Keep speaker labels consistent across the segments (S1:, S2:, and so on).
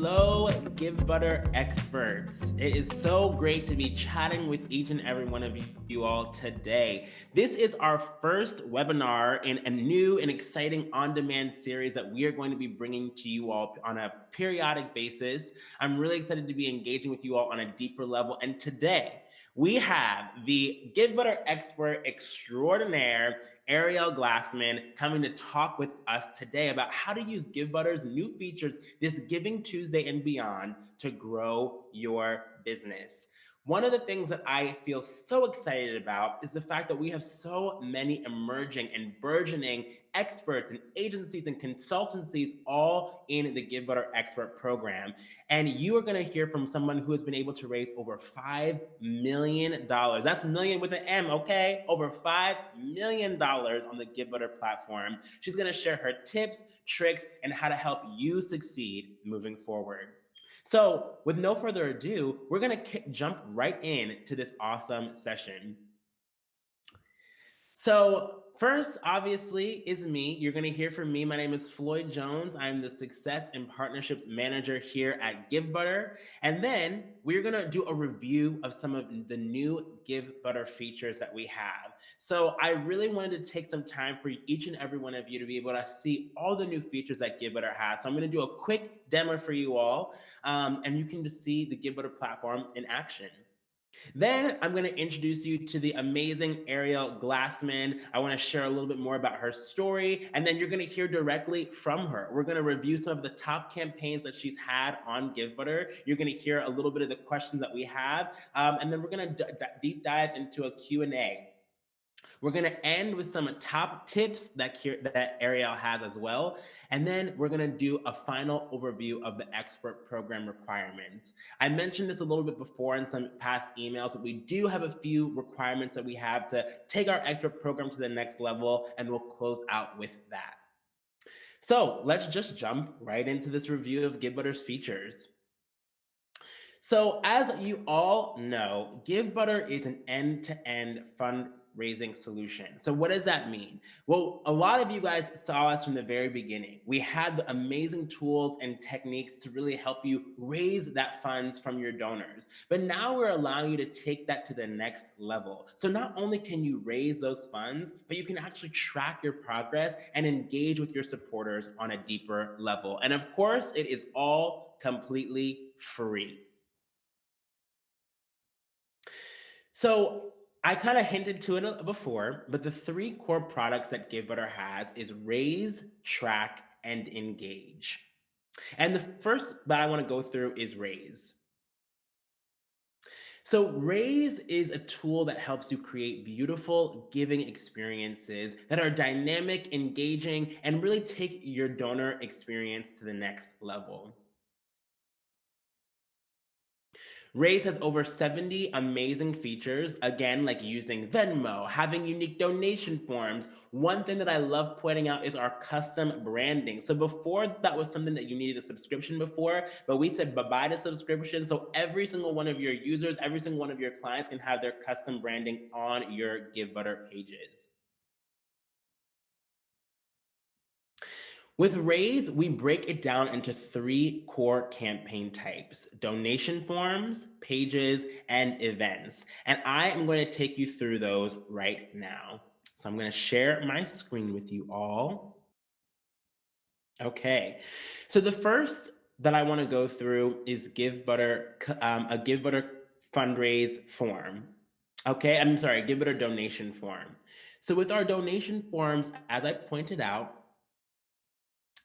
S1: Hello, Givebutter Experts. It is so great to be chatting with each and every one of you all today. This is our first webinar in a new and exciting on-demand series that we are going to be bringing to you all on a periodic basis. I'm really excited to be engaging with you all on a deeper level. And today, we have the Givebutter Expert extraordinaire, Ariel Glassman, coming to talk with us today about how to use Givebutter's new features this Giving Tuesday and beyond to grow your business. One of the things that I feel so excited about is the fact that we have so many emerging and burgeoning experts and agencies and consultancies all in the Givebutter Expert program. And you are going to hear from someone who has been able to raise over $5 million. That's million with an M, okay? Over $5 million on the Givebutter platform. She's going to share her tips, tricks, and how to help you succeed moving forward. So, with no further ado, we're going to jump right into this awesome session. So, first, obviously, is me. You're going to hear from me. My name is Floyd Jones. I'm the Success and Partnerships Manager here at Givebutter. And then we're going to do a review of some of the new Givebutter features that we have. So, I really wanted to take some time for each and every one of you to be able to see all the new features that Givebutter has. So, I'm going to do a quick demo for you all, and you can just see the Givebutter platform in action. Then I'm going to introduce you to the amazing Ariel Glassman. I want to share a little bit more about her story, and then you're going to hear directly from her. We're going to review some of the top campaigns that she's had on Givebutter. You're going to hear a little bit of the questions that we have, and then we're going to deep dive into a Q&A. We're going to end with some top tips that Ariel has as well. And then we're going to do a final overview of the expert program requirements. I mentioned this a little bit before in some past emails, but we do have a few requirements that we have to take our expert program to the next level, and we'll close out with that. So let's just jump right into this review of Givebutter's features. So as you all know, Givebutter is an end-to-end fundraising solution. So what does that mean? Well, a lot of you guys saw us from the very beginning. We had the amazing tools and techniques to really help you raise that funds from your donors. But now we're allowing you to take that to the next level. So not only can you raise those funds, but you can actually track your progress and engage with your supporters on a deeper level. And of course, it is all completely free. So I kind of hinted to it before, but the three core products that Givebutter has is Raise, Track, and Engage. And the first that I want to go through is Raise. So Raise is a tool that helps you create beautiful giving experiences that are dynamic, engaging, and really take your donor experience to the next level. Raise has over 70 amazing features, again, like using Venmo, having unique donation forms. One thing that I love pointing out is our custom branding. So before, that was something that you needed a subscription before, but we said bye-bye to subscription. So every single one of your users, every single one of your clients can have their custom branding on your Givebutter pages. With Raise, we break it down into three core campaign types: donation forms, pages, and events. And I am going to take you through those right now. So I'm going to share my screen with you all. Okay, so the first that I want to go through is a Givebutter fundraise form. Okay, I'm sorry, Givebutter donation form. So with our donation forms, as I pointed out,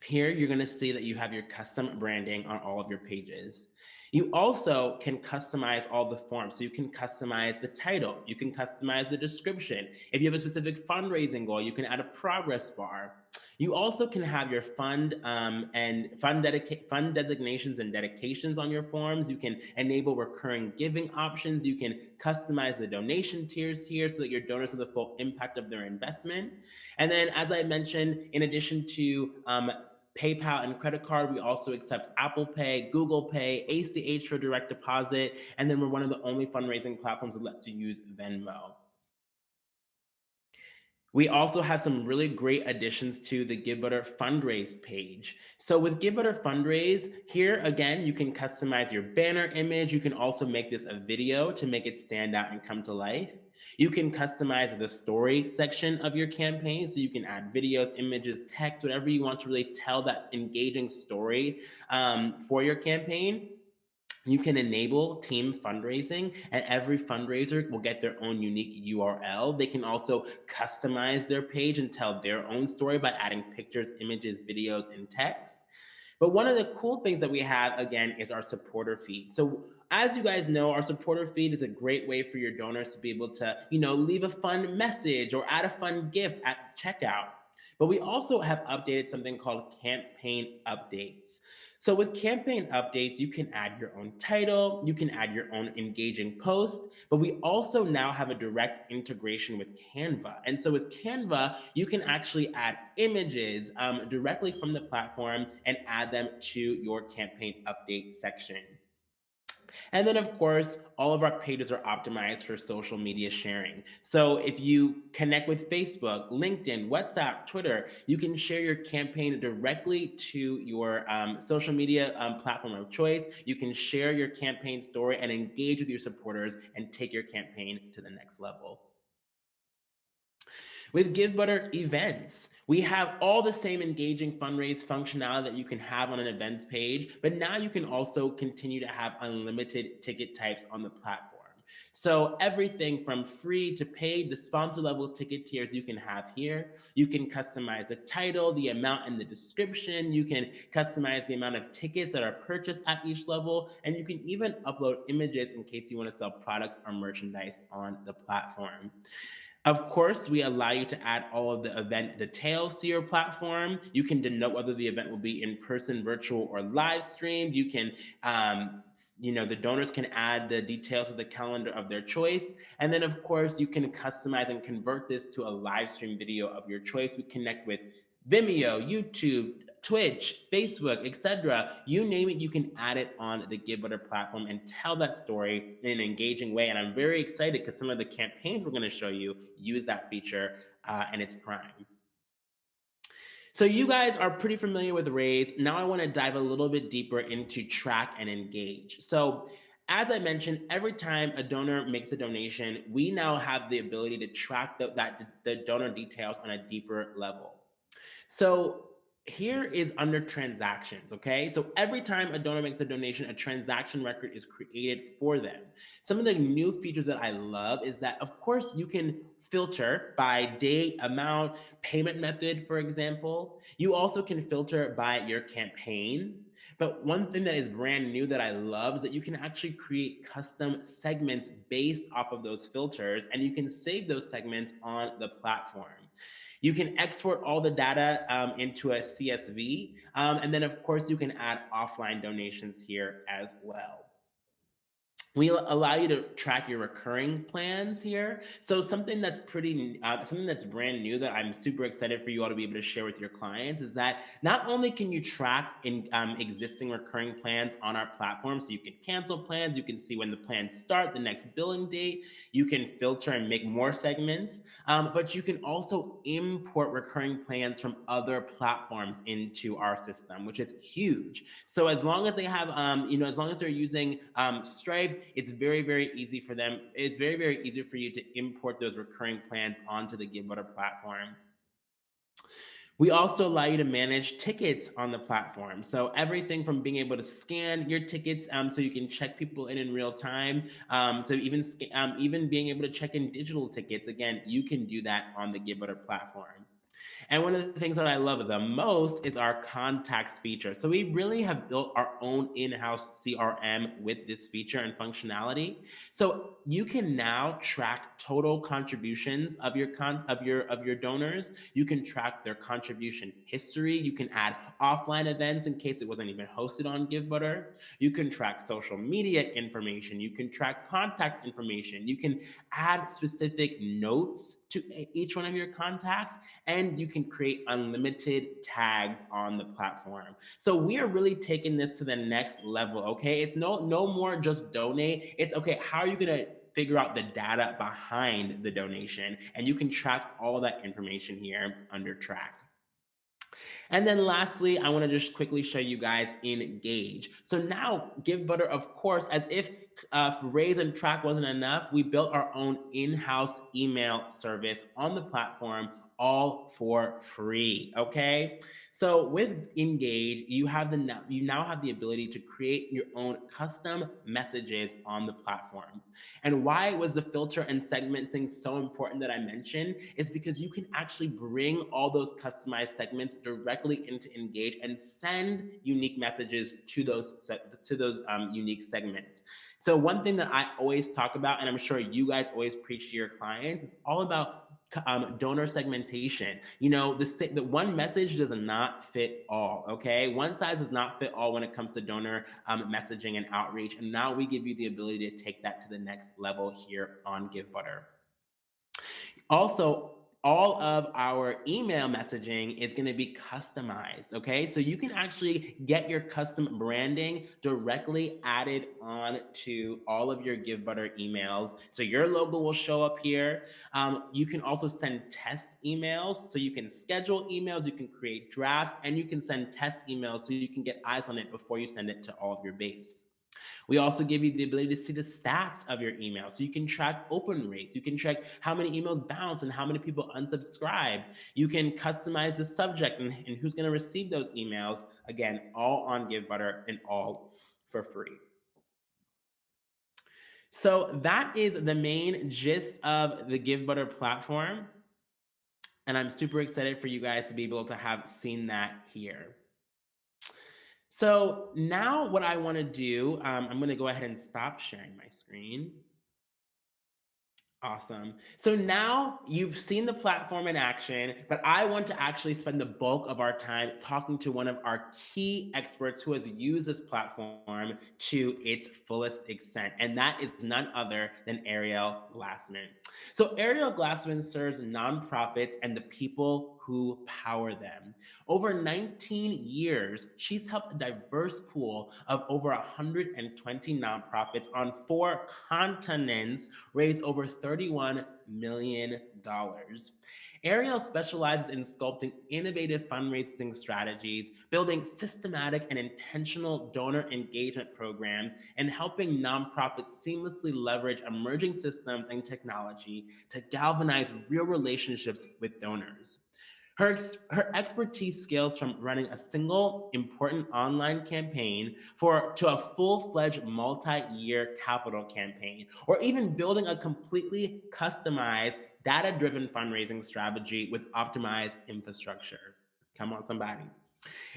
S1: here, you're going to see that you have your custom branding on all of your pages. You also can customize all the forms. So you can customize the title. You can customize the description. If you have a specific fundraising goal, you can add a progress bar. You also can have your fund designations and dedications on your forms. You can enable recurring giving options. You can customize the donation tiers here so that your donors have the full impact of their investment. And then, as I mentioned, in addition to PayPal and credit card, we also accept Apple Pay, Google Pay, ACH for direct deposit, and then we're one of the only fundraising platforms that lets you use Venmo. We also have some really great additions to the Givebutter Fundraise page. So with Givebutter Fundraise, here again, you can customize your banner image. You can also make this a video to make it stand out and come to life. You can customize the story section of your campaign. So you can add videos, images, text, whatever you want to really tell that engaging story for your campaign. You can enable team fundraising, and every fundraiser will get their own unique URL. They can also customize their page and tell their own story by adding pictures, images, videos, and text. But one of the cool things that we have again is our supporter feed. So as you guys know, our supporter feed is a great way for your donors to be able to, leave a fun message or add a fun gift at checkout. But we also have updated something called campaign updates. So with campaign updates, you can add your own title, you can add your own engaging post, but we also now have a direct integration with Canva. And so with Canva, you can actually add images directly from the platform and add them to your campaign update section. And then, of course, all of our pages are optimized for social media sharing. So if you connect with Facebook, LinkedIn, WhatsApp, Twitter, you can share your campaign directly to your social media platform of choice. You can share your campaign story and engage with your supporters and take your campaign to the next level. With Givebutter events, we have all the same engaging fundraise functionality that you can have on an events page, but now you can also continue to have unlimited ticket types on the platform. So everything from free to paid, the sponsor level ticket tiers you can have here. You can customize the title, the amount, and the description. You can customize the amount of tickets that are purchased at each level, and you can even upload images in case you want to sell products or merchandise on the platform. Of course, we allow you to add all of the event details to your platform. You can denote whether the event will be in person, virtual, or live streamed. You can, the donors can add the details of the calendar of their choice. And then, of course, you can customize and convert this to a live stream video of your choice. We connect with Vimeo, YouTube, Twitch, Facebook, etc. You name it, you can add it on the Givebutter platform and tell that story in an engaging way. And I'm very excited because some of the campaigns we're going to show you use that feature in its prime. So you guys are pretty familiar with Raise. Now I want to dive a little bit deeper into Track and Engage. So as I mentioned, every time a donor makes a donation, we now have the ability to track the donor details on a deeper level. So here is under transactions, okay? So every time a donor makes a donation, a transaction record is created for them. Some of the new features that I love is that, of course, you can filter by date, amount, payment method, for example. You also can filter by your campaign. But one thing that is brand new that I love is that you can actually create custom segments based off of those filters, and you can save those segments on the platform. You can export all the data into a CSV. And then, of course, you can add offline donations here as well. We allow you to track your recurring plans here. So something that's something that's brand new that I'm super excited for you all to be able to share with your clients is that not only can you track in existing recurring plans on our platform, so you can cancel plans, you can see when the plans start, the next billing date, you can filter and make more segments, but you can also import recurring plans from other platforms into our system, which is huge. So as long as they have, as long as they're using Stripe, it's very, very easy for them. It's very, very easy for you to import those recurring plans onto the Givebutter platform. We also allow you to manage tickets on the platform. So everything from being able to scan your tickets so you can check people in real time, to even being able to check in digital tickets. Again, you can do that on the Givebutter platform. And one of the things that I love the most is our contacts feature. So we really have built our own in-house CRM with this feature and functionality. So you can now track total contributions of your donors. You can track their contribution history. You can add offline events in case it wasn't even hosted on Givebutter. You can track social media information. You can track contact information. You can add specific notes to each one of your contacts, and you can create unlimited tags on the platform. So we are really taking this to the next level, okay? It's no more just donate. It's okay, how are you gonna figure out the data behind the donation. And you can track all that information here under track. And then lastly, I want to just quickly show you guys Engage. So now Givebutter, of course, as if Raise and Track wasn't enough, we built our own in-house email service on the platform, all for free. Okay. So with Engage, you now have the ability to create your own custom messages on the platform. And why was the filter and segmenting so important that I mentioned is because you can actually bring all those customized segments directly into Engage and send unique messages to those unique segments. So one thing that I always talk about, and I'm sure you guys always preach to your clients, is all about donor segmentation. The one message does not fit all. Okay, one size does not fit all when it comes to donor messaging and outreach. And now we give you the ability to take that to the next level here on Givebutter. Also, all of our email messaging is going to be customized. Okay. So you can actually get your custom branding directly added on to all of your Givebutter emails. So your logo will show up here. You can also send test emails. So you can schedule emails, you can create drafts, and you can send test emails so you can get eyes on it before you send it to all of your base. We also give you the ability to see the stats of your email. So you can track open rates. You can track how many emails bounce and how many people unsubscribe. You can customize the subject and who's going to receive those emails. Again, all on Givebutter and all for free. So that is the main gist of the Givebutter platform. And I'm super excited for you guys to be able to have seen that here. So now what I want to do, I'm going to go ahead and stop sharing my screen. Awesome. So now you've seen the platform in action, but I want to actually spend the bulk of our time talking to one of our key experts who has used this platform to its fullest extent. And that is none other than Ariel Glassman. So Ariel Glassman serves nonprofits and the people who power them. Over 19 years, she's helped a diverse pool of over 120 nonprofits on 4 continents raise over $31 million. Ariel specializes in sculpting innovative fundraising strategies, building systematic and intentional donor engagement programs, and helping nonprofits seamlessly leverage emerging systems and technology to galvanize real relationships with donors. Her expertise scales from running a single important online campaign to a full-fledged multi-year capital campaign, or even building a completely customized, data-driven fundraising strategy with optimized infrastructure. Come on, somebody.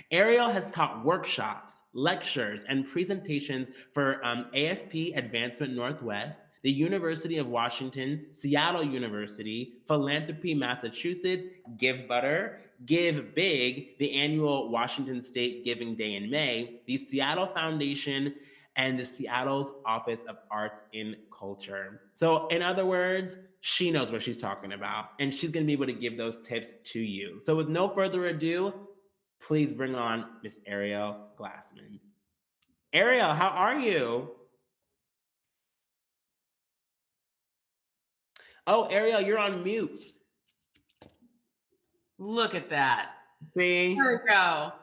S1: Ariel has taught workshops, lectures, and presentations for AFP Advancement Northwest, the University of Washington, Seattle University, Philanthropy Massachusetts, Givebutter, Give Big, the annual Washington State Giving Day in May, the Seattle Foundation, and the Seattle's Office of Arts and Culture. So, in other words, she knows what she's talking about, and she's going to be able to give those tips to you. So, with no further ado, please bring on Miss Ariel Glassman. Ariel, how are you? Oh, Ariel, you're on mute.
S2: Look at that.
S1: See?
S2: There we go.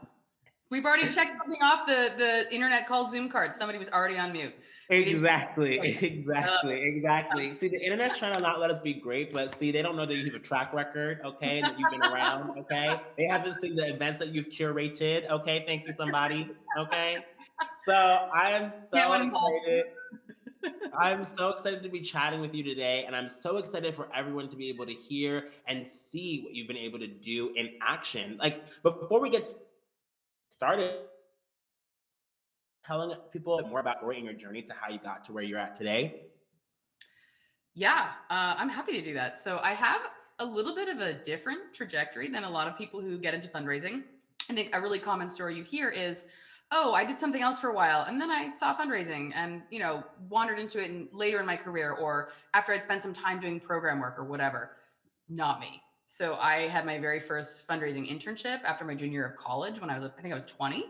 S2: We've already checked something off the internet call Zoom card. Somebody was already on mute.
S1: Exactly. See, the internet's trying to not let us be great, but see, they don't know that you have a track record, okay, and that you've been around, okay? They haven't seen the events that you've curated, okay? Thank you, somebody, okay? So I am so excited. I'm so excited to be chatting with you today, and I'm so excited for everyone to be able to hear and see what you've been able to do in action. Like, before we get started, telling people more about your journey to how you got to where you're at today.
S2: Yeah, I'm happy to do that. So I have a little bit of a different trajectory than a lot of people who get into fundraising. I think a really common story you hear is, oh, I did something else for a while and then I saw fundraising and, wandered into it later in my career or after I'd spent some time doing program work or whatever. Not me. So I had my very first fundraising internship after my junior year of college when I think I was 20.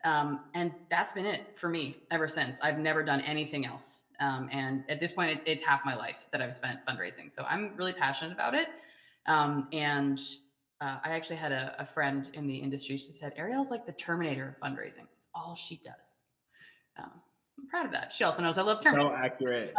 S2: And that's been it for me ever since. I've never done anything else. And at this point, it's half my life that I've spent fundraising. So I'm really passionate about it. And I actually had a friend in the industry. She said, Ariel's like the Terminator of fundraising. It's all she does. I'm proud of that. She also knows I love Terminator.
S1: So accurate.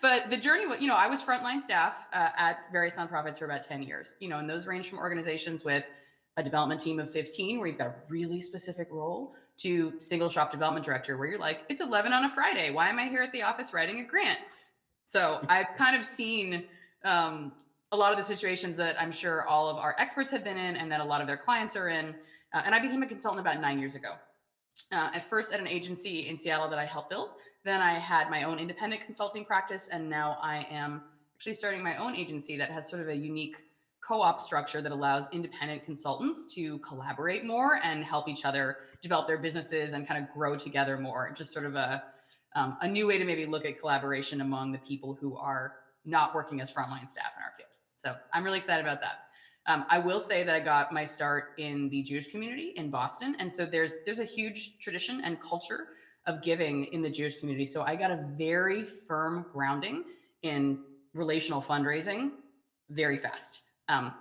S2: But the journey, I was frontline staff at various nonprofits for about 10 years, and those range from organizations with a development team of 15, where you've got a really specific role, to single shop development director, where you're like, it's 11 on a Friday. Why am I here at the office writing a grant? So I've kind of seen a lot of the situations that I'm sure all of our experts have been in and that a lot of their clients are in. And I became a consultant about 9 years ago. At first at an agency in Seattle that I helped build. Then I had my own independent consulting practice. And now I am actually starting my own agency that has sort of a unique co-op structure that allows independent consultants to collaborate more and help each other develop their businesses and kind of grow together more. Just sort of a new way to maybe look at collaboration among the people who are not working as frontline staff in our field. So I'm really excited about that. I will say that I got my start in the Jewish community in Boston. And so there's a huge tradition and culture of giving in the Jewish community. So I got a very firm grounding in relational fundraising very fast.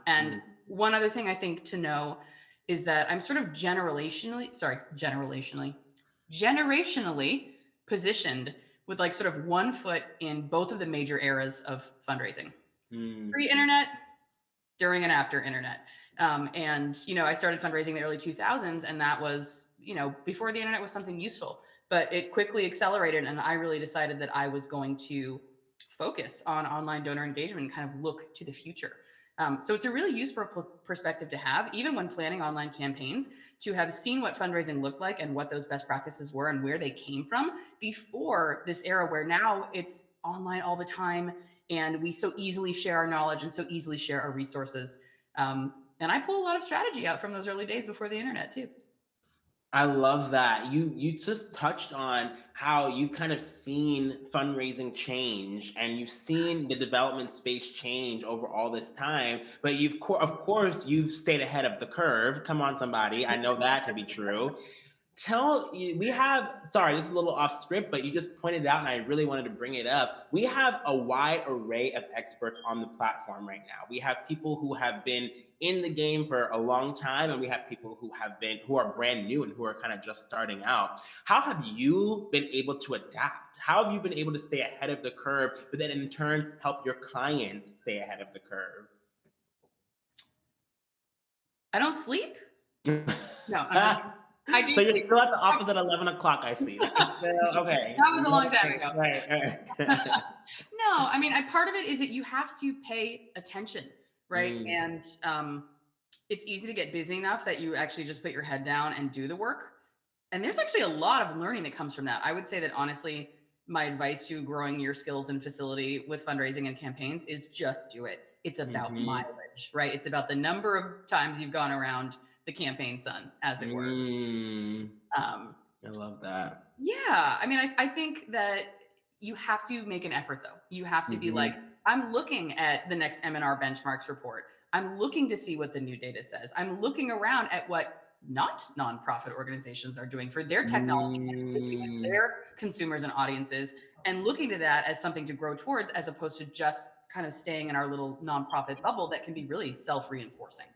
S2: And one other thing I think to know is that I'm sort of generationally positioned with like sort of one foot in both of the major eras of fundraising. Pre-internet, during and after internet. And, I started fundraising in the early 2000s, and that was, before the internet was something useful, but it quickly accelerated. And I really decided that I was going to focus on online donor engagement and kind of look to the future. So it's a really useful perspective to have, even when planning online campaigns, to have seen what fundraising looked like and what those best practices were and where they came from before this era where now it's online all the time. And we so easily share our knowledge and so easily share our resources. And I pull a lot of strategy out from those early days before the internet too.
S1: I love that. You just touched on how you've kind of seen fundraising change and you've seen the development space change over all this time, but of course you've stayed ahead of the curve. Come on, somebody. I know that to be true. Sorry, this is a little off script, but you just pointed it out and I really wanted to bring it up. We have a wide array of experts on the platform right now. We have people who have been in the game for a long time, and we have people who are brand new and who are kind of just starting out. How have you been able to adapt? How have you been able to stay ahead of the curve, but then in turn help your clients stay ahead of the curve?
S2: I don't sleep. No, I'm just I do
S1: So you're
S2: sleep.
S1: still at the office at 11 o'clock, I see. That's still okay.
S2: That was a long time ago.
S1: Right.
S2: No, I mean, part of it is that you have to pay attention, right? And it's easy to get busy enough that you actually just put your head down and do the work. And there's actually a lot of learning that comes from that. I would say that honestly, my advice to growing your skills and facility with fundraising and campaigns is just do it. It's about mileage, right? It's about the number of times you've gone around the campaign sun, as it were.
S1: I love that.
S2: Yeah. I mean, I think that you have to make an effort though. You have to be like, I'm looking at the next M&R benchmarks report. I'm looking to see what the new data says. I'm looking around at what not nonprofit organizations are doing for their technology and their consumers and audiences, and looking to that as something to grow towards, as opposed to just kind of staying in our little nonprofit bubble that can be really self-reinforcing.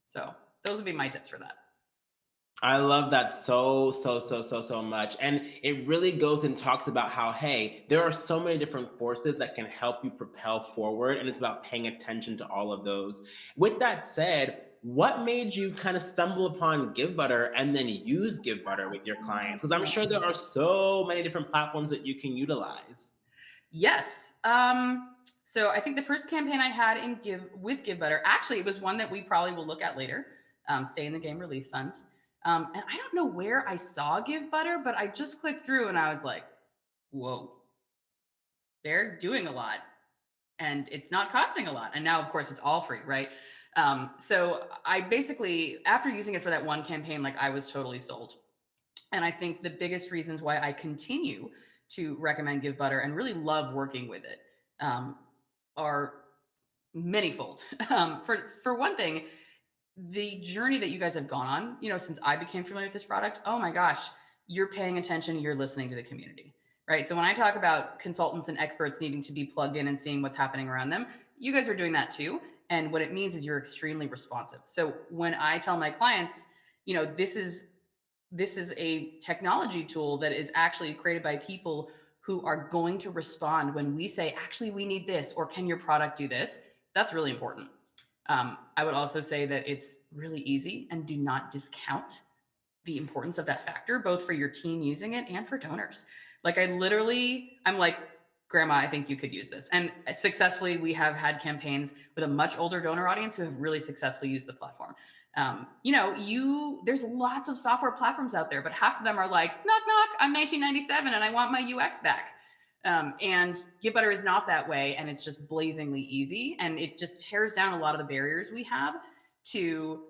S2: So those would be my tips for that.
S1: I love that so much. And it really goes and talks about how, hey, there are so many different forces that can help you propel forward. And it's about paying attention to all of those. With that said, what made you kind of stumble upon Givebutter and then use Givebutter with your clients? Because I'm sure there are so many different platforms that you can utilize.
S2: Yes. So I think the first campaign I had with Givebutter, actually, it was one that we probably will look at later, Stay in the Game Relief Fund. And I don't know where I saw Givebutter, but I just clicked through and I was like, whoa, they're doing a lot and it's not costing a lot. And now, of course, it's all free, right? So I basically, after using it for that one campaign, like I was totally sold. And I think the biggest reasons why I continue to recommend Givebutter and really love working with it are manyfold. For one thing, the journey that you guys have gone on, since I became familiar with this product, oh my gosh, you're paying attention, you're listening to the community, right? So when I talk about consultants and experts needing to be plugged in and seeing what's happening around them, you guys are doing that too. And what it means is you're extremely responsive. So when I tell my clients, this is a technology tool that is actually created by people who are going to respond when we say, actually, we need this, or can your product do this? That's really important. I would also say that it's really easy, and do not discount the importance of that factor, both for your team using it and for donors. Like I'm like, Grandma, I think you could use this. And successfully, we have had campaigns with a much older donor audience who have really successfully used the platform. There's lots of software platforms out there, but half of them are like, knock, knock, I'm 1997 and I want my UX back. And Givebutter is not that way. And it's just blazingly easy. And it just tears down a lot of the barriers we have to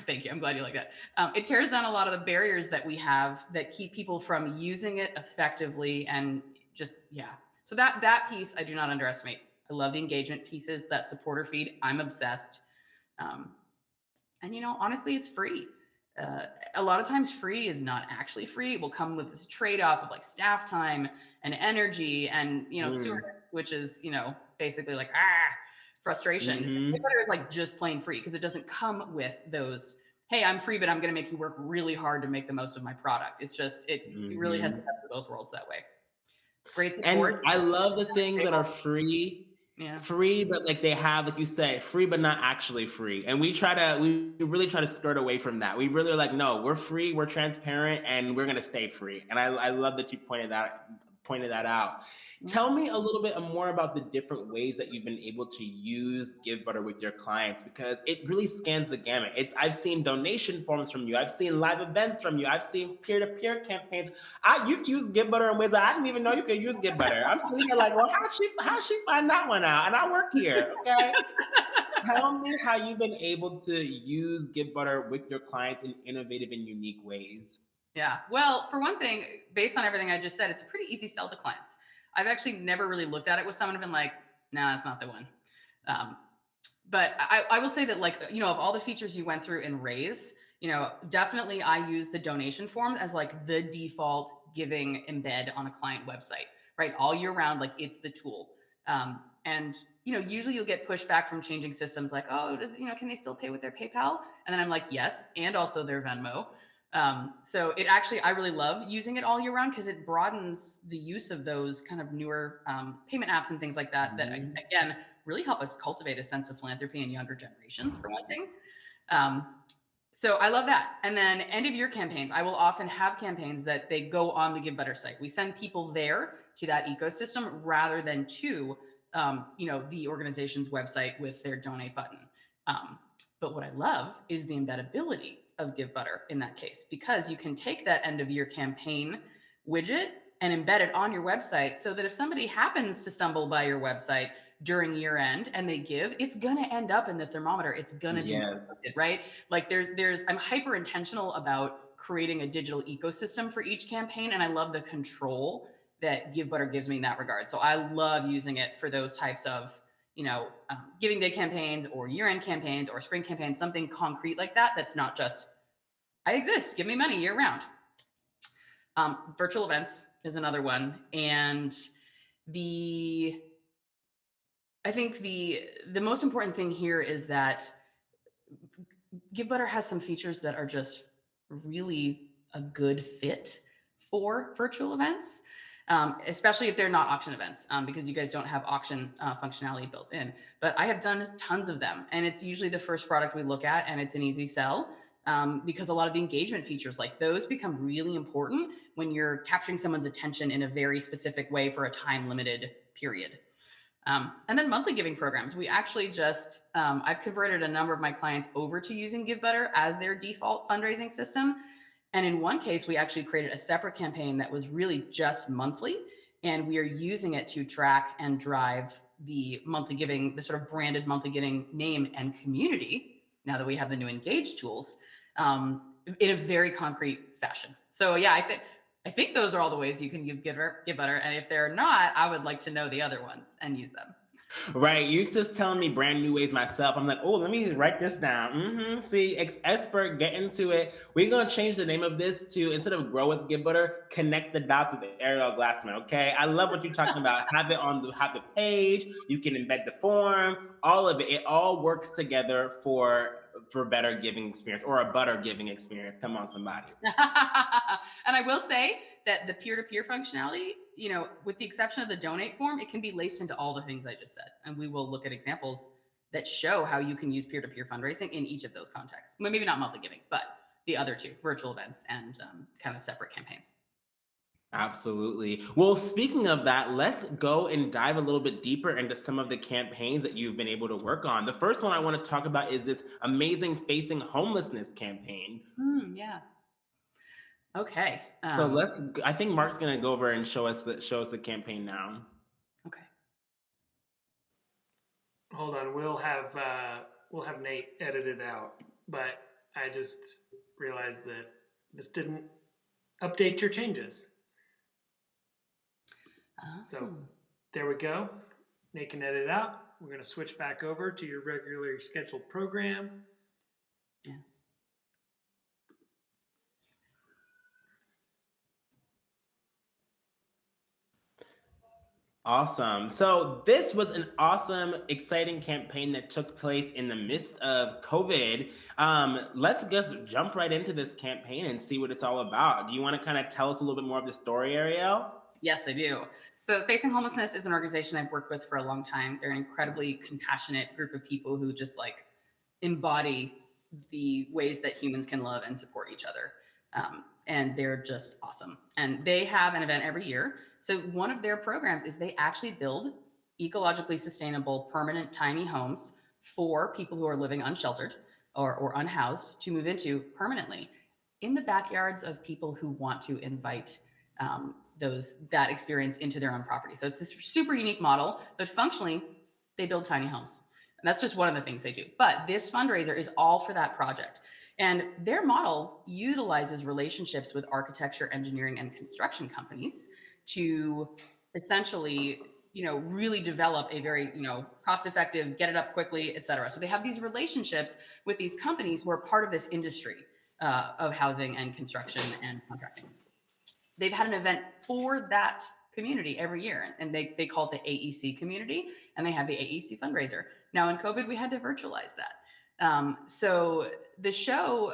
S2: thank you. I'm glad you like that. It tears down a lot of the barriers that we have that keep people from using it effectively, and just yeah. So that piece I do not underestimate. I love the engagement pieces, that supporter feed. I'm obsessed. Um, and honestly, it's free. A lot of times, free is not actually free. It will come with this trade-off of like staff time and energy, and
S1: Mm.
S2: soreness, which is basically like frustration.
S1: Hmm.
S2: Givebutter is like just plain free because it doesn't come with those. Hey, I'm free, but I'm going to make you work really hard to make the most of my product. It's just it really has the
S1: Hmm.
S2: best of both worlds that way. Great
S1: And
S2: support.
S1: I love the things that are
S2: Yeah.
S1: free, but like they have, like you said, free but not actually free. And we really try to skirt away from that. We really are like, no, we're free, we're transparent, and we're gonna stay free. And I love that you pointed that out.
S2: Yeah.
S1: Tell me a little bit more about the different ways that you've been able to use Givebutter with your clients, because it really scans the gamut. I've seen donation forms from you, I've seen live events from you, I've seen peer-to-peer campaigns. You've used Givebutter in ways that I didn't even know you could use Givebutter. I'm sitting here like, well, how'd she find that one out? And I work here, okay? Tell me how you've been able to use Givebutter with your clients in innovative and unique ways.
S2: Yeah. Well, for one thing, based on everything I just said, it's a pretty easy sell to clients. I've actually never really looked at it with someone and been like, nah, that's not the one. Um, but I will say that, like, of all the features you went through in Raise, definitely I use the donation form as like the default giving embed on a client website, right? All year round, like it's the tool. And usually you'll get pushback from changing systems like, oh, can they still pay with their PayPal? And then I'm like, yes, and also their Venmo. So I really love using it all year round because it broadens the use of those kind of newer payment apps and things like that. That
S1: Mhm.
S2: again really help us cultivate a sense of philanthropy in younger generations, for one thing. Um, so I love that. And then end of year campaigns, I will often have campaigns that they go on the Givebutter site. We send people there to that ecosystem rather than to the organization's website with their donate button. But what I love is the embeddability of Givebutter in that case, because you can take that end of year campaign widget and embed it on your website so that if somebody happens to stumble by your website during year end and they give, it's going to end up in the thermometer. It's going to be reflected,
S1: Yes.
S2: right? Like I'm hyper intentional about creating a digital ecosystem for each campaign. And I love the control that Givebutter gives me in that regard. So I love using it for those types of giving day campaigns or year-end campaigns or spring campaigns, something concrete like that. That's not just I exist, give me money year round. Virtual events is another one, and the I think the most important thing here is that Givebutter has some features that are just really a good fit for virtual events, especially if they're not auction events, because you guys don't have auction functionality built in. But I have done tons of them, and it's usually the first product we look at, and it's an easy sell. Because a lot of the engagement features like those become really important when you're capturing someone's attention in a very specific way for a time limited period. And then monthly giving programs. We actually I've converted a number of my clients over to using Givebutter as their default fundraising system. And in one case, we actually created a separate campaign that was really just monthly. And we are using it to track and drive the monthly giving, the sort of branded monthly giving name and community, now that we have the new Engage tools, in a very concrete fashion. So yeah, I think those are all the ways you can use Givebutter. And if they're not, I would like to know the other ones and use them.
S1: Right, you just telling me brand new ways myself. I'm like, oh, let me write this down. See, expert, get into it. We're gonna change the name of this to, instead of Grow with Give Butter, Connect the Dots with Ariel Glassman. Okay, I love what you're talking about. Have the page. You can embed the form. All of it. It all works together for better giving experience, or a butter giving experience. Come on, somebody.
S2: And I will say that the peer-to-peer functionality, with the exception of the donate form, it can be laced into all the things I just said. And we will look at examples that show how you can use peer-to-peer fundraising in each of those contexts. Well, maybe not monthly giving, but the other two, virtual events and kind of separate campaigns.
S1: Absolutely. Well, speaking of that, let's go and dive a little bit deeper into some of the campaigns that you've been able to work on. The first one I want to talk about is this amazing Facing Homelessness campaign.
S2: Yeah. Okay.
S1: So I think Mark's going to go over and show us the campaign now.
S2: Okay.
S3: Hold on, we'll have Nate edit it out, but I just realized that this didn't update your changes. So there we go. Nate can edit it out. We're going to switch back over to your regularly scheduled program.
S2: Yeah.
S1: Awesome. So this was an awesome, exciting campaign that took place in the midst of COVID. Let's just jump right into this campaign and see what it's all about. Do you want to kind of tell us a little bit more of the story, Ariel?
S2: Yes, I do. So, Facing Homelessness is an organization I've worked with for a long time. They're an incredibly compassionate group of people who just like embody the ways that humans can love and support each other. And they're just awesome. And they have an event every year. So, one of their programs is they actually build ecologically sustainable, permanent tiny homes for people who are living unsheltered or unhoused to move into permanently in the backyards of people who want to invite that experience into their own property. So it's this super unique model, but functionally, they build tiny homes. And that's just one of the things they do. But this fundraiser is all for that project. And their model utilizes relationships with architecture, engineering, and construction companies to essentially, really develop a very, cost-effective, get it up quickly, et cetera. So they have these relationships with these companies who are part of this industry of housing and construction and contracting. They've had an event for that community every year, and they call it the AEC community, and they have the AEC fundraiser. Now in COVID, we had to virtualize that. So the show,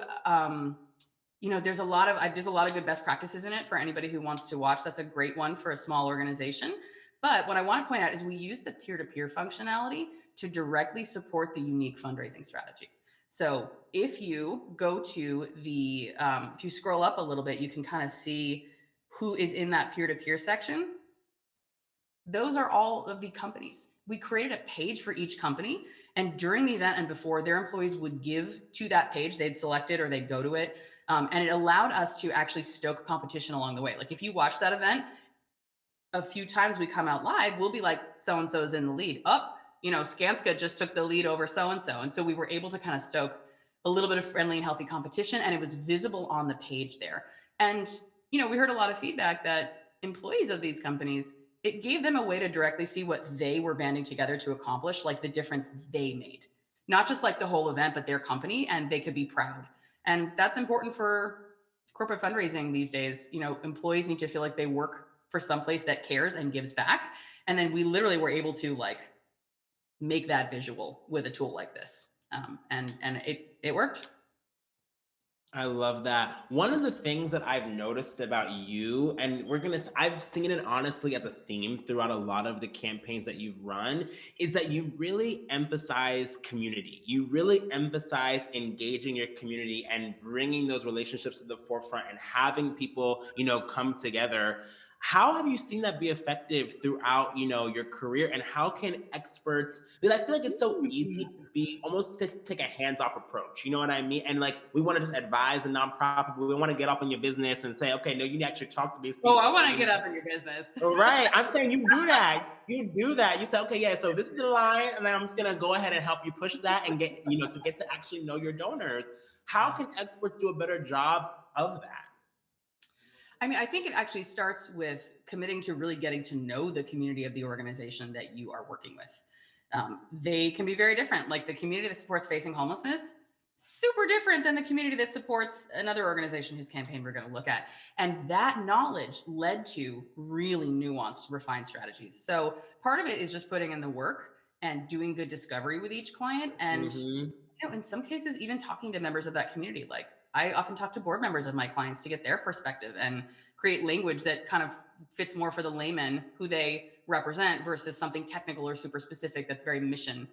S2: there's a lot of good best practices in it for anybody who wants to watch. That's a great one for a small organization. But what I want to point out is we use the peer-to-peer functionality to directly support the unique fundraising strategy. So if you go to if you scroll up a little bit, you can kind of see who is in that peer-to-peer section. Those are all of the companies. We created a page for each company, and during the event and before, their employees would give to that page. They'd select it or they'd go to it. And it allowed us to actually stoke competition along the way. Like if you watch that event, a few times we come out live, we'll be like, so-and-so's in the lead. Skanska just took the lead over so-and-so. And so we were able to kind of stoke a little bit of friendly and healthy competition, and it was visible on the page there. And we heard a lot of feedback that employees of these companies, it gave them a way to directly see what they were banding together to accomplish, like the difference they made, not just like the whole event, but their company, and they could be proud. And that's important for corporate fundraising these days. Employees need to feel like they work for someplace that cares and gives back. And then we literally were able to like make that visual with a tool like this. And it worked.
S1: I love that. One of the things that I've noticed about you, and I've seen it honestly as a theme throughout a lot of the campaigns that you've run, is that you really emphasize community. You really emphasize engaging your community and bringing those relationships to the forefront and having people, come together. How have you seen that be effective throughout, your career, and how can experts? Because I feel like it's so easy to be almost to take a hands-off approach. You know what I mean? And like we want to just advise a nonprofit, but we want to get up in your business and say, okay, no, you need to actually talk to these people.
S2: Oh, I want to get up in your business.
S1: Right. I'm saying you do that. You do that. You say, okay, yeah, so this is the line, and then I'm just gonna go ahead and help you push that and get, to actually know your donors. How can experts do a better job of that?
S2: I mean, I think it actually starts with committing to really getting to know the community of the organization that you are working with. They can be very different. Like the community that supports facing homelessness, super different than the community that supports another organization whose campaign we're going to look at. And that knowledge led to really nuanced, refined strategies. So part of it is just putting in the work and doing good discovery with each client. And
S1: Mhm.
S2: in some cases, even talking to members of that community. Like I often talk to board members of my clients to get their perspective and create language that kind of fits more for the layman who they represent versus something technical or super specific that's very mission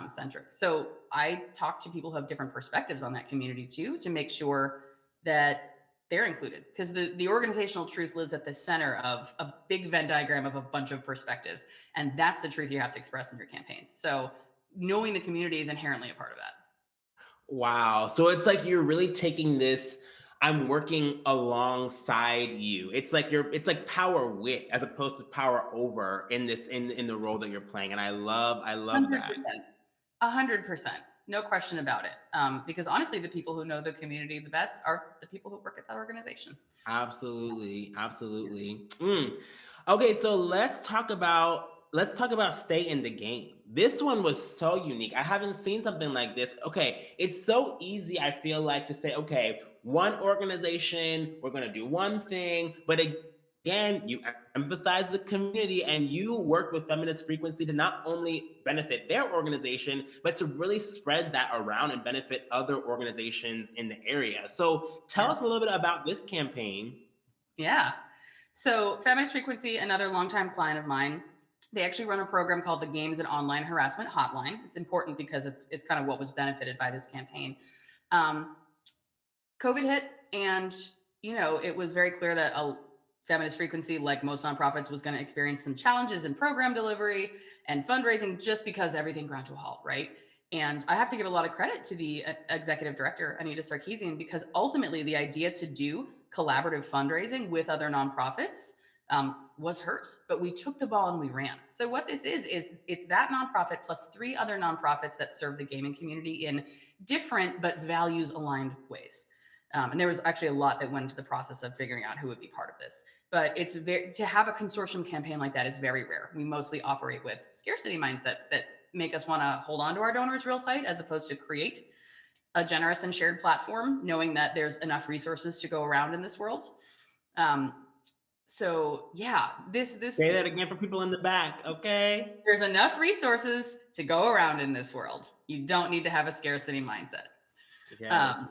S2: centric. So I talk to people who have different perspectives on that community too, to make sure that they're included, because the organizational truth lives at the center of a big Venn diagram of a bunch of perspectives. And that's the truth you have to express in your campaigns. So knowing the community is inherently a part of that.
S1: Wow. So it's like you're really taking this, I'm working alongside you. It's like power with as opposed to power over in this in the role that you're playing. And I love that.
S2: 100%. 100%. No question about it. Because honestly, the people who know the community the best are the people who work at that organization.
S1: Absolutely. Absolutely. Okay, so let's talk about stay in the game. This one was so unique. I haven't seen something like this. Okay, it's so easy, I feel like, to say, okay, one organization, we're going to do one thing, but again, you emphasize the community and you work with Feminist Frequency to not only benefit their organization, but to really spread that around and benefit other organizations in the area. So tell
S2: Yeah.
S1: us a little bit about this campaign.
S2: Yeah. So, Feminist Frequency, another longtime client of mine, they actually run a program called the Games and Online Harassment Hotline. It's important because it's kind of what was benefited by this campaign. Um, COVID hit, and it was very clear that a Feminist Frequency, like most nonprofits, was going to experience some challenges in program delivery and fundraising just because everything ground to a halt, right? And I have to give a lot of credit to the executive director, Anita Sarkeesian, because ultimately the idea to do collaborative fundraising with other nonprofits was hers. But we took the ball and we ran. So what this is it's that nonprofit plus 3 other nonprofits that serve the gaming community in different but values aligned ways. And there was actually a lot that went into the process of figuring out who would be part of this. But to have a consortium campaign like that is very rare. We mostly operate with scarcity mindsets that make us want to hold on to our donors real tight, as opposed to create a generous and shared platform, knowing that there's enough resources to go around in this world. Um, so yeah,
S1: Say that again for people in the back, okay?
S2: there's enough resources to go around in this world. You don't need to have a scarcity mindset.
S1: Yes.
S2: Um,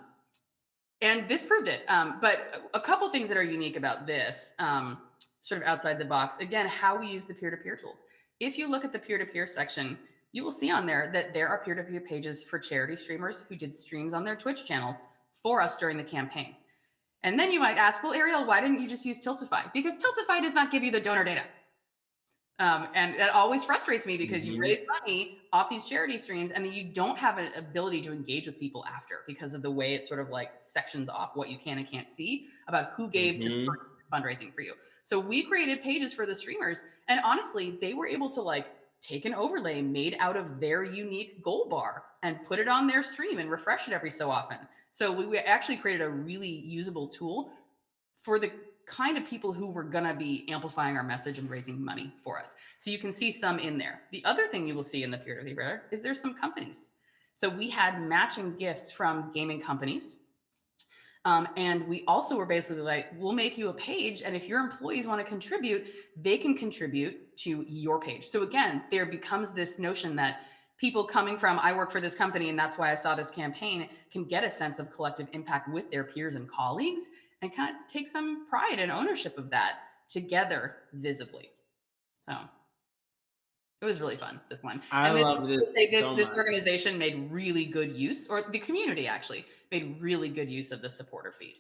S2: And this proved it. But a couple things that are unique about this, sort of outside the box, again, how we use the peer-to-peer tools. If you look at the peer-to-peer section, you will see on there that there are peer-to-peer pages for charity streamers who did streams on their Twitch channels for us during the campaign. And then you might ask, well, Ariel, why didn't you just use Tiltify? Because Tiltify does not give you the donor data. And that always frustrates me because you
S1: Mhm.
S2: raise money off these charity streams and then you don't have an ability to engage with people after, because of the way it sort of like sections off what you can and can't see about who gave to the
S1: Mhm.
S2: fundraising for you. So we created pages for the streamers, and honestly, they were able to like take an overlay made out of their unique goal bar and put it on their stream and refresh it every so often. So we actually created a really usable tool for the kind of people who were going to be amplifying our message and raising money for us. So you can see some in there. The other thing you will see in the peer-to-peer is there's some companies. So we had matching gifts from gaming companies. And we also were basically like, we'll make you a page. And if your employees want to contribute, they can contribute to your page. So again, there becomes this notion that people coming from, I work for this company and that's why I saw this campaign, can get a sense of collective impact with their peers and colleagues and kind of take some pride and ownership of that together visibly. So it was really fun, this one.
S1: I
S2: And this
S1: love this so
S2: this
S1: much.
S2: organization made really good use, or the community actually made really good use of the supporter feed.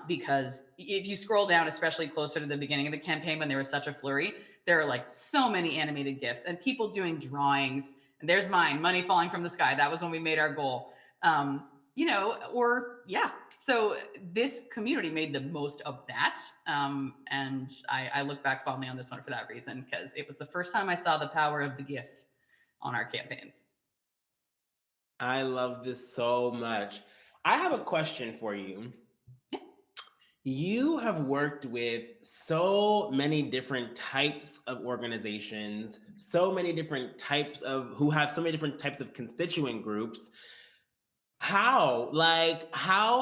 S2: Because if you scroll down, especially closer to the beginning of the campaign when there was such a flurry, there are like so many animated GIFs and people doing drawings. And there's mine, money falling from the sky. That was when we made our goal. Or yeah. So this community made the most of that. And I look back fondly on this one for that reason, because it was the first time I saw the power of the gift on our campaigns.
S1: I love this so much. I have a question for you.
S2: Yeah.
S1: You have worked with so many different types of organizations, so many different types of who have so many different types of constituent groups. How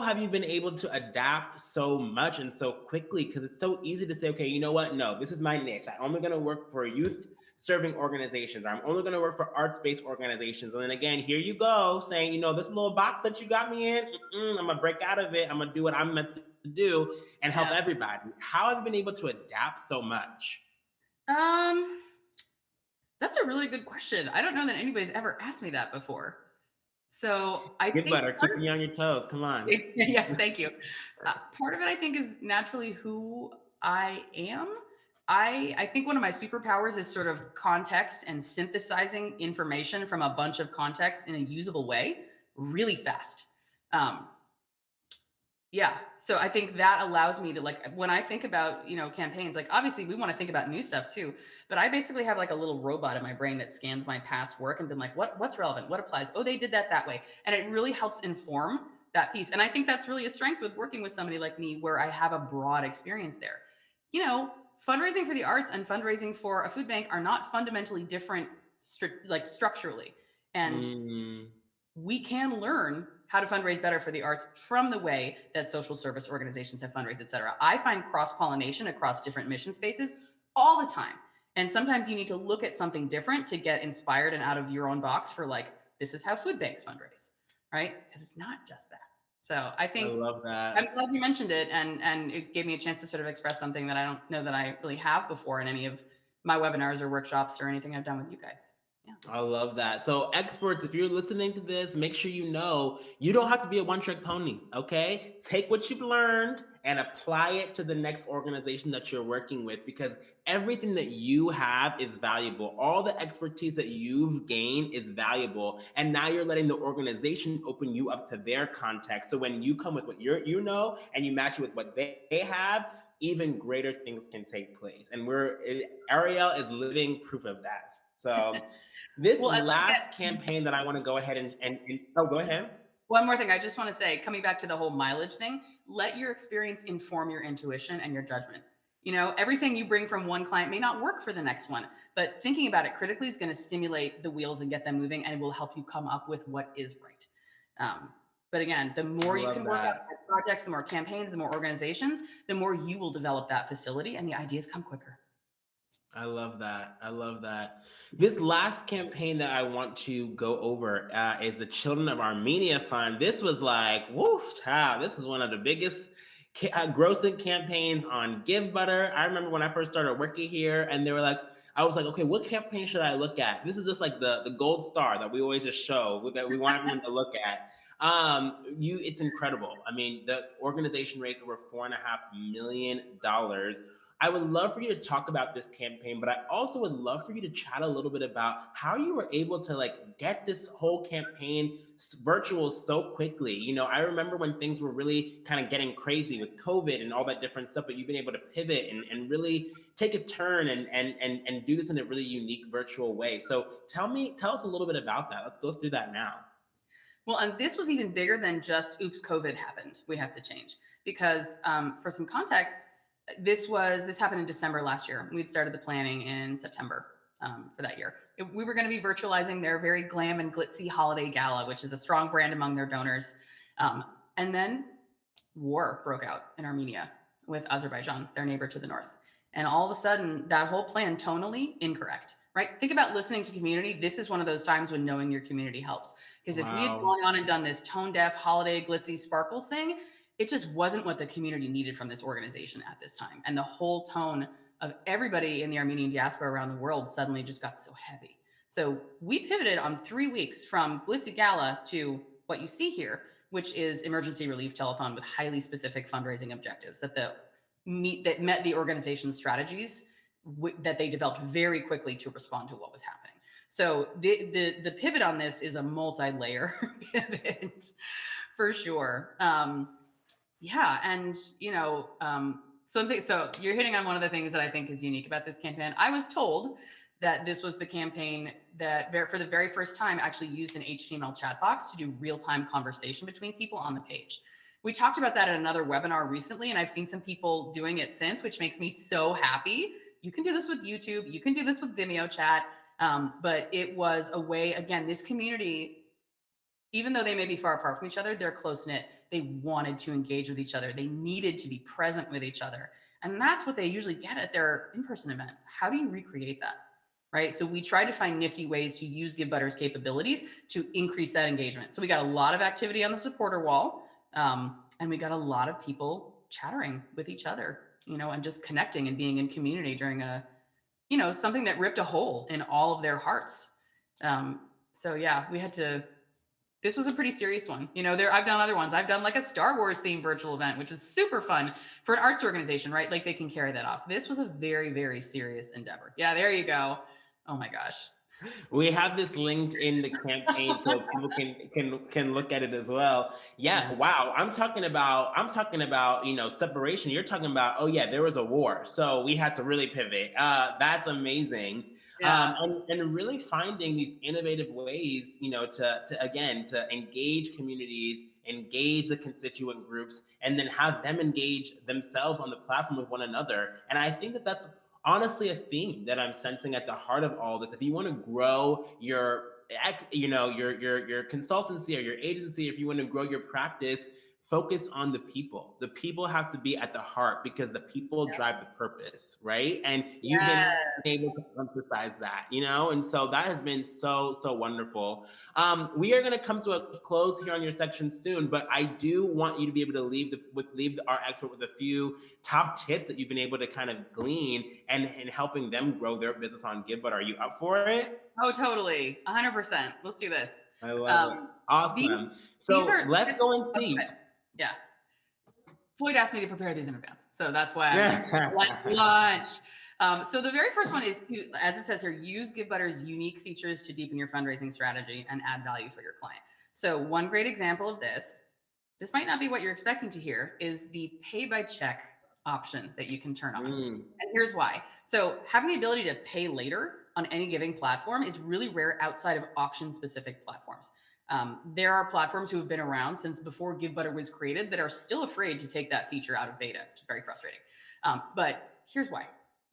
S1: have you been able to adapt so much and so quickly? Because it's so easy to say, okay, you know what? No, this is my niche. I'm only going to work for youth serving organizations, or I'm only going to work for arts based organizations. And then again, here you go saying, this little box that you got me in, I'm going to break out of it. I'm going to do what I'm meant to do and help
S2: Yeah.
S1: everybody. How have you been able to adapt so much?
S2: Um, that's a really good question. I don't know that anybody's ever asked me that before. So I
S1: Give
S2: think
S1: butter, keeping you on your toes. Come on.
S2: yes, thank you. Part of it, I think, is naturally who I am. I think one of my superpowers is sort of context and synthesizing information from a bunch of contexts in a usable way really fast. Um, yeah. So I think that allows me to, like, when I think about, campaigns, like obviously we want to think about new stuff too, but I basically have like a little robot in my brain that scans my past work and been like, what's relevant? What applies? Oh, they did that way. And it really helps inform that piece. And I think that's really a strength with working with somebody like me where I have a broad experience there. You know, fundraising for the arts and fundraising for a food bank are not fundamentally different, like structurally. And
S1: Mm,
S2: we can learn how to fundraise better for the arts from the way that social service organizations have fundraised, et cetera. I find cross-pollination across different mission spaces all the time. And sometimes you need to look at something different to get inspired and out of your own box for, like, this is how food banks fundraise, right? Because it's not just that. So I
S1: I
S2: think
S1: love
S2: I'm
S1: that.
S2: glad you mentioned it, and it gave me a chance to sort of express something that I don't know that I really have before in any of my webinars or workshops or anything I've done with you guys. Yeah.
S1: I love that. So, experts, if you're listening to this, make sure you know you don't have to be a one trick pony, okay? Take what you've learned and apply it to the next organization that you're working with, because everything that you have is valuable. All the expertise that you've gained is valuable. And now you're letting the organization open you up to their context. So, when you come with what and you match it with what they have, even greater things can take place. And Ariel is living proof of that. So, this
S2: Well, I think
S1: last campaign that I want to go ahead and oh, go ahead.
S2: one more thing I just want to say, coming back to the whole mileage thing, let your experience inform your intuition and your judgment. Everything you bring from one client may not work for the next one, but thinking about it critically is going to stimulate the wheels and get them moving, and it will help you come up with what is right. But again, the
S1: I
S2: more you
S1: love
S2: can work out
S1: that.
S2: projects, the more campaigns, the more organizations, the more you will develop that facility, and the ideas come quicker.
S1: I love that. I love that. This last campaign that I want to go over is the Children of Armenia Fund. This was like, whoo, child, this is one of the biggest grossing campaigns on Givebutter. I remember when I first started working here, and they were like, I was like, okay, what campaign should I look at? This is just like the gold star that we always just show that we want everyone to look at. It's incredible. I mean, the organization raised over $4.5 million. I would love for you to talk about this campaign, but I also would love for you to chat a little bit about how you were able to get this whole campaign virtual so quickly. I remember when things were really kind of getting crazy with COVID and all that different stuff, but you've been able to pivot and really take a turn and do this in a really unique virtual way. So tell us a little bit about that. Let's go through that now.
S2: Well, and this was even bigger than just oops, COVID happened. We have to change because for some context, this happened in December last year. We'd started the planning in September for that year. We were going to be virtualizing their very glam and glitzy holiday gala, which is a strong brand among their donors. And then war broke out in Armenia with Azerbaijan, their neighbor to the north. And all of a sudden, that whole plan tonally incorrect, right? Think about listening to community. This is one of those times when knowing your community helps. Because if we had
S1: Wow.
S2: gone on and done this tone deaf, holiday, glitzy, sparkles thing, it just wasn't what the community needed from this organization at this time. And the whole tone of everybody in the Armenian diaspora around the world suddenly just got so heavy. So we pivoted on 3 weeks from glitzy gala to what you see here, which is emergency relief telethon with highly specific fundraising objectives that met the organization's strategies that they developed very quickly to respond to what was happening. So the pivot on this is a multi-layer pivot for sure. Yeah, and so you're hitting on one of the things that I think is unique about this campaign. I was told that this was the campaign that for the very first time actually used an HTML chat box to do real-time conversation between people on the page. We talked about that in another webinar recently, and I've seen some people doing it since, which makes me so happy. You can do this with YouTube. You can do this with Vimeo chat. But it was a way, again, this community, even though they may be far apart from each other, they're close knit. They wanted to engage with each other. They needed to be present with each other. And that's what they usually get at their in-person event. How do you recreate that? Right. So we try to find nifty ways to use Givebutters capabilities to increase that engagement. So we got a lot of activity on the supporter wall. And we got a lot of people chattering with each other, and just connecting and being in community during something that ripped a hole in all of their hearts. So yeah, this was a pretty serious one. I've done other ones. I've done like a Star Wars themed virtual event, which was super fun for an arts organization, right? Like they can carry that off. This was a very, very serious endeavor. Yeah, there you go. Oh my gosh.
S1: We have this linked in the campaign so people can look at it as well. Yeah, wow. I'm talking about, separation. You're talking about, oh yeah, there was a war. So we had to really pivot. That's amazing.
S2: Yeah.
S1: And really finding these innovative ways, to engage communities, engage the constituent groups, and then have them engage themselves on the platform with one another. And I think that that's honestly a theme that I'm sensing at the heart of all this. If you want to grow your your consultancy or your agency, if you want to grow your practice, focus on the people. The people have to be at the heart because the people drive the purpose, right? And you've been
S2: Yes.
S1: able to emphasize that, and so that has been so wonderful. We are going to come to a close here on your section soon, but I do want you to be able to leave our expert with a few top tips that you've been able to kind of glean and helping them grow their business on Givebutter. Are you up for it?
S2: Oh, totally. 100%. Let's do this.
S1: I love it. Awesome.
S2: These
S1: So
S2: are
S1: let's go and see.
S2: Yeah. Floyd asked me to prepare these in advance. So that's why I'm like, lunch. So the very first one is, as it says here, use Givebutter's unique features to deepen your fundraising strategy and add value for your client. So one great example of this might not be what you're expecting to hear, is the pay by check option that you can turn on. And here's why. So having the ability to pay later on any given platform is really rare outside of auction specific platforms. There are platforms who have been around since before Givebutter was created that are still afraid to take that feature out of beta, which is very frustrating. But here's why.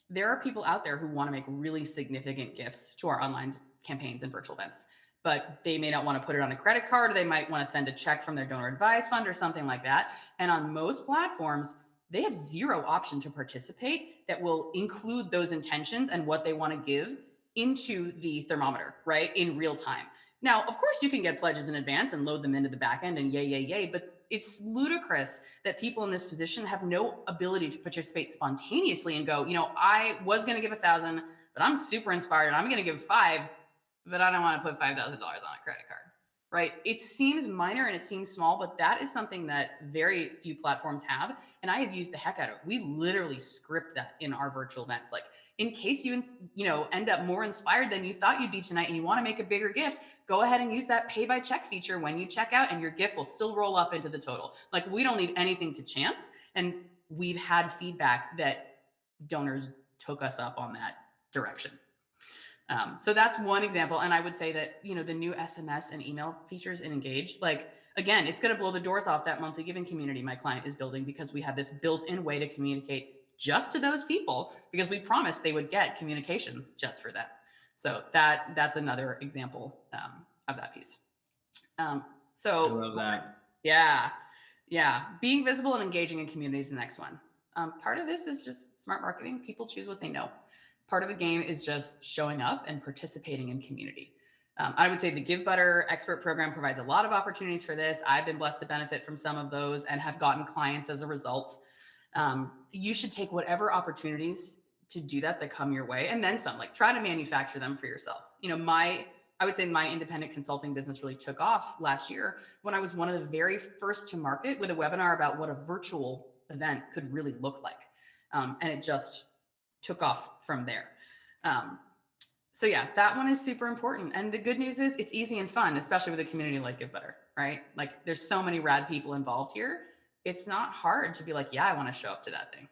S2: There are people out there who want to make really significant gifts to our online campaigns and virtual events, but they may not want to put it on a credit card. Or they might want to send a check from their donor advised fund or something like that. And on most platforms, they have zero option to participate that will include those intentions and what they want to give into the thermometer, right, in real time. Now, of course, you can get pledges in advance and load them into the back end and yay, but it's ludicrous that people in this position have no ability to participate spontaneously and go, I was going to give 1,000, but I'm super inspired and I'm going to give 5, but I don't want to put $5,000 on a credit card, right? It seems minor and it seems small, but that is something that very few platforms have. And I have used the heck out of it. We literally script that in our virtual events. Like, in case you end up more inspired than you thought you'd be tonight and you want to make a bigger gift, go ahead and use that pay by check feature when you check out and your gift will still roll up into the total. Like, we don't leave anything to chance. And we've had feedback that donors took us up on that direction. So that's one example. And I would say that, the new SMS and email features in Engage, like, again, it's going to blow the doors off that monthly giving community my client is building, because we have this built-in way to communicate just to those people, because we promised they would get communications just for them. So that's another example of that piece. So
S1: I love that.
S2: Yeah. Being visible and engaging in community is the next one. Part of this is just smart marketing. People choose what they know. Part of the game is just showing up and participating in community. I would say the Givebutter Expert program provides a lot of opportunities for this. I've been blessed to benefit from some of those and have gotten clients as a result. You should take whatever opportunities to do that come your way, and then some. Like, try to manufacture them for yourself. I would say my independent consulting business really took off last year when I was one of the very first to market with a webinar about what a virtual event could really look like. And it just took off from there. So yeah, that one is super important. And the good news is it's easy and fun, especially with a community like Givebutter, right? Like, there's so many rad people involved here. It's not hard to be like, yeah, I want to show up to that thing.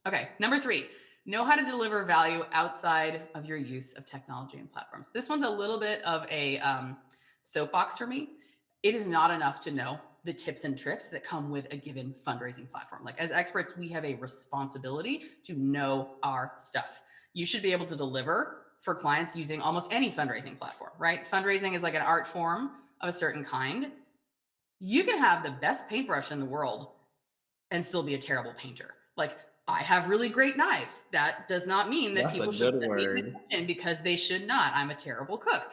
S2: Okay, number 3, know how to deliver value outside of your use of technology and platforms. This one's a little bit of a soapbox for me. it is not enough to know the tips and tricks that come with a given fundraising platform. Like, as experts, we have a responsibility to know our stuff. You should be able to deliver for clients using almost any fundraising platform, right? Fundraising is like an art form of a certain kind. You can have the best paintbrush in the world and still be a terrible painter. Like, I have really great knives. That does not mean that
S1: That's a
S2: people should
S1: good
S2: send me in the
S1: word.
S2: kitchen, because they should not. I'm a terrible cook.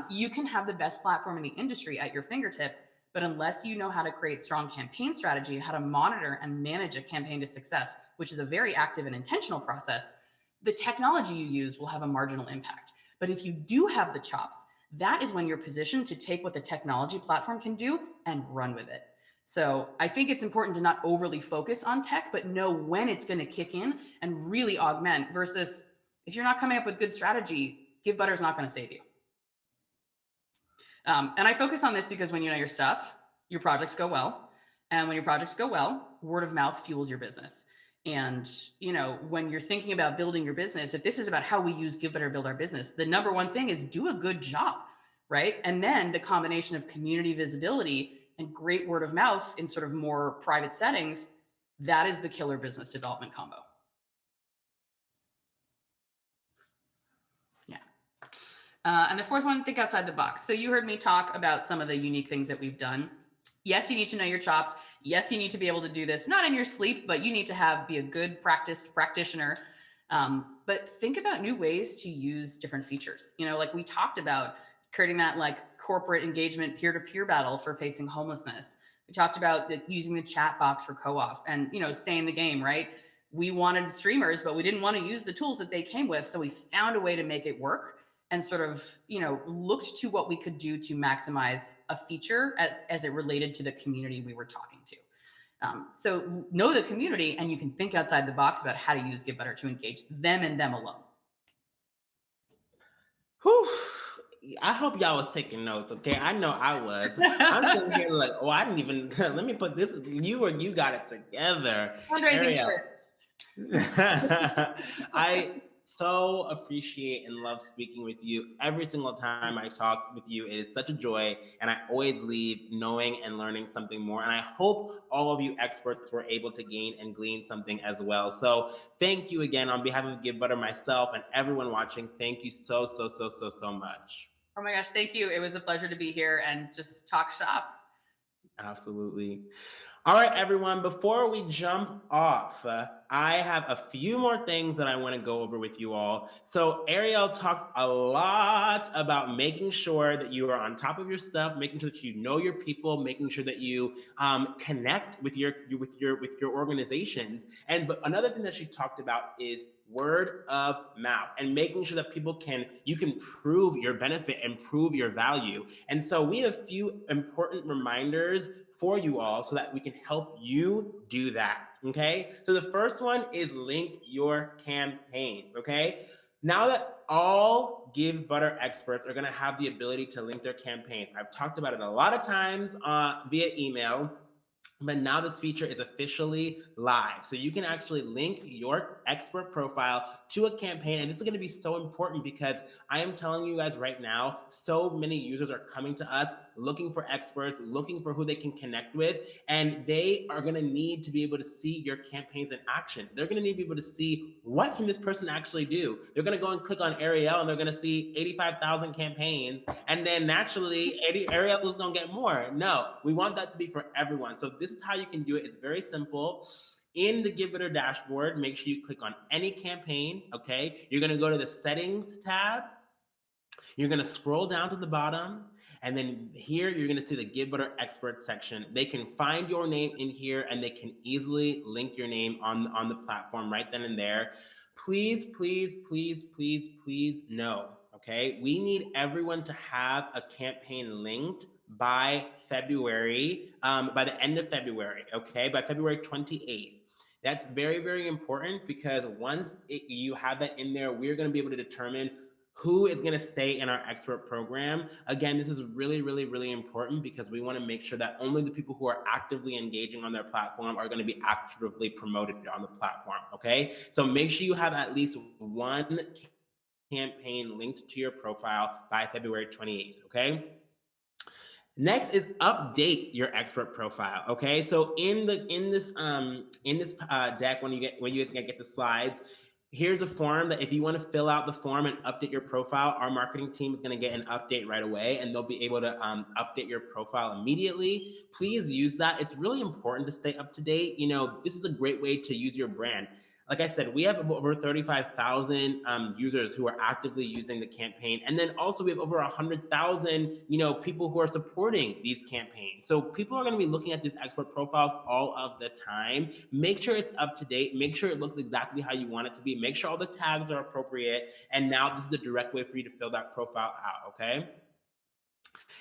S2: You can have the best platform in the industry at your fingertips, but unless you know how to create strong campaign strategy and how to monitor and manage a campaign to success, which is a very active and intentional process, the technology you use will have a marginal impact. But if you do have the chops, that is when you're positioned to take what the technology platform can do and run with it. So I think it's important to not overly focus on tech, but know when it's going to kick in and really augment, versus if you're not coming up with good strategy, Givebutter is not going to save you. And I focus on this because when you know your stuff, your projects go well. And when your projects go well, word of mouth fuels your business. And, when you're thinking about building your business, if this is about how we use Givebutter to build our business, the number one thing is do a good job, right? And then the combination of community visibility and great word of mouth in sort of more private settings, that is the killer business development combo. Yeah. And the fourth one, think outside the box. So you heard me talk about some of the unique things that we've done. Yes, you need to know your chops. Yes, you need to be able to do this, not in your sleep, but you need to be a good practiced practitioner. But think about new ways to use different features. Like we talked about creating that like corporate engagement peer-to-peer battle for facing homelessness. We talked about using the chat box for co-op and, stay in the game, right? We wanted streamers, but we didn't want to use the tools that they came with. So we found a way to make it work and sort of, looked to what we could do to maximize a feature as it related to the community we were talking to. So know the community, and you can think outside the box about how to use Givebutter to engage them and them alone.
S1: Whew. I hope y'all was taking notes, okay? I know I was. I'm sitting here like, oh, I didn't even, let me put this, you got it together.
S2: Fundraising
S1: Ariel,
S2: shirt.
S1: I so appreciate and love speaking with you. Every single time I talk with you, it is such a joy, and I always leave knowing and learning something more. And I hope all of you experts were able to gain and glean something as well. So thank you again on behalf of Givebutter, myself, and everyone watching. Thank you so, so, so, so, so much.
S2: Oh my gosh, thank you. It was a pleasure to be here and just talk shop.
S1: Absolutely. All right, everyone, before we jump off, I have a few more things that I want to go over with you all. So Ariel talked a lot about making sure that you are on top of your stuff, making sure that you know your people, making sure that you connect with your organizations. But another thing that she talked about is word of mouth and making sure that you can prove your benefit and prove your value. And so we have a few important reminders for you all so that we can help you do that. Okay. So the first one is link your campaigns. Okay. Now that all Givebutter experts are going to have the ability to link their campaigns, I've talked about it a lot of times via email. But now this feature is officially live. So you can actually link your expert profile to a campaign. And this is going to be so important because I am telling you guys right now, so many users are coming to us looking for experts, looking for who they can connect with. And they are going to need to be able to see your campaigns in action. They're going to need to be able to see, what can this person actually do? They're going to go and click on Ariel and they're going to see 85,000 campaigns. And then naturally, Ariel's just going to get more. No, we want that to be for everyone. So this is how you can do it. It's very simple. In the Givebutter dashboard, make sure you click on any campaign, okay? You're gonna go to the settings tab. You're gonna scroll down to the bottom, and then here you're gonna see the Givebutter Experts section. They can find your name in here, and they can easily link your name on the platform right then and there. Please, please, please, please, please no, okay? We need everyone to have a campaign linked by February, by the end of February, okay? By February 28th. That's very, very important because once you have that in there, we're going to be able to determine who is going to stay in our expert program. Again, this is really, really, really important because we want to make sure that only the people who are actively engaging on their platform are going to be actively promoted on the platform, okay? So make sure you have at least one campaign linked to your profile by February 28th, okay? Next is update your expert profile. Okay, so in this deck, when you guys get the slides, here's a form that if you want to fill out the form and update your profile, our marketing team is going to get an update right away, and they'll be able to update your profile immediately. Please use that. It's really important to stay up to date. This is a great way to use your brand. Like I said, we have over 35,000 users who are actively using the campaign. And then also we have over 100,000, people who are supporting these campaigns. So people are going to be looking at these expert profiles all of the time. Make sure it's up to date. Make sure it looks exactly how you want it to be. Make sure all the tags are appropriate. And now this is a direct way for you to fill that profile out, okay?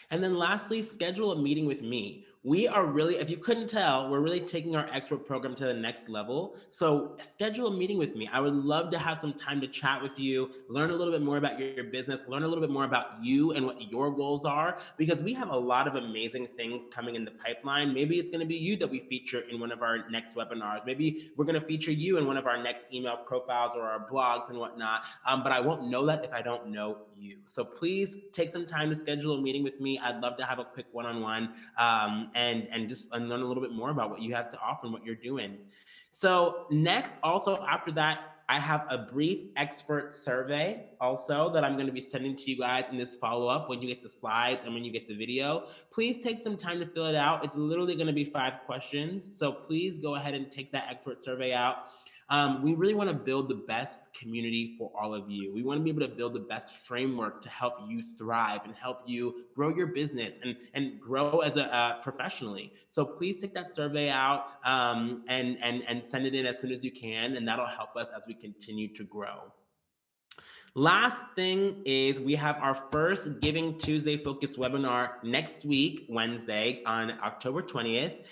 S1: And then lastly, schedule a meeting with me. We are really, if you couldn't tell, we're really taking our expert program to the next level. So schedule a meeting with me. I would love to have some time to chat with you, learn a little bit more about your business, learn a little bit more about you and what your goals are, because we have a lot of amazing things coming in the pipeline. Maybe it's going to be you that we feature in one of our next webinars. Maybe we're going to feature you in one of our next email profiles or our blogs and whatnot. But I won't know that if I don't know you. So please take some time to schedule a meeting with me. I'd love to have a quick one-on-one and just learn a little bit more about what you have to offer and what you're doing. So next, also after that, I have a brief expert survey also that I'm going to be sending to you guys in this follow-up when you get the slides and when you get the video. Please take some time to fill it out. It's literally going to be 5 questions. So please go ahead and take that expert survey out. We really want to build the best community for all of you. We want to be able to build the best framework to help you thrive and help you grow your business and grow as a professionally. So please take that survey out and send it in as soon as you can, and that'll help us as we continue to grow. Last thing is we have our first Giving Tuesday focused webinar next week, Wednesday, on October 20th.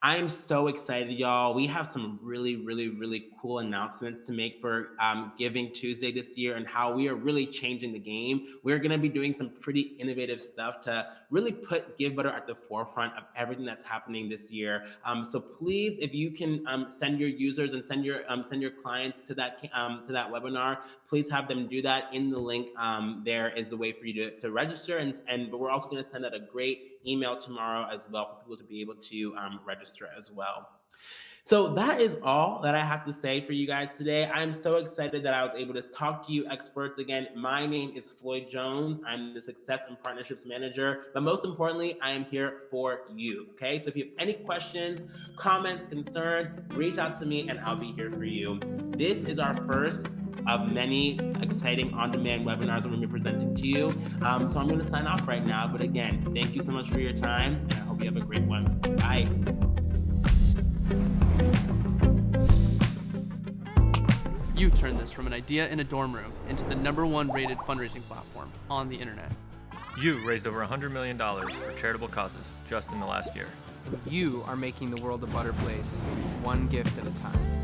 S1: I am so excited, y'all. We have some really, really, really cool announcements to make for Giving Tuesday this year and how we are really changing the game. We're going to be doing some pretty innovative stuff to really put Givebutter at the forefront of everything that's happening this year. So please, if you can send your users and send your clients to that webinar, please have them do that. In the link there is the way for you to register, but we're also going to send out a great email tomorrow as well for people to be able to register as well. So that is all that I have to say for you guys today. I'm so excited that I was able to talk to you experts again. My name is Floyd Jones. I'm the Success and Partnerships Manager, but most importantly, I am here for you, okay? So if you have any questions, comments, concerns, reach out to me and I'll be here for you. This is our first of many exciting on-demand webinars I'm going to be presenting to you. So I'm going to sign off right now. But again, thank you so much for your time, and I hope you have a great one. Bye.
S4: You turned this from an idea in a dorm room into the #1 rated fundraising platform on the internet.
S5: You raised over $100 million for charitable causes just in the last year.
S6: You are making the world a better place, one gift at a time.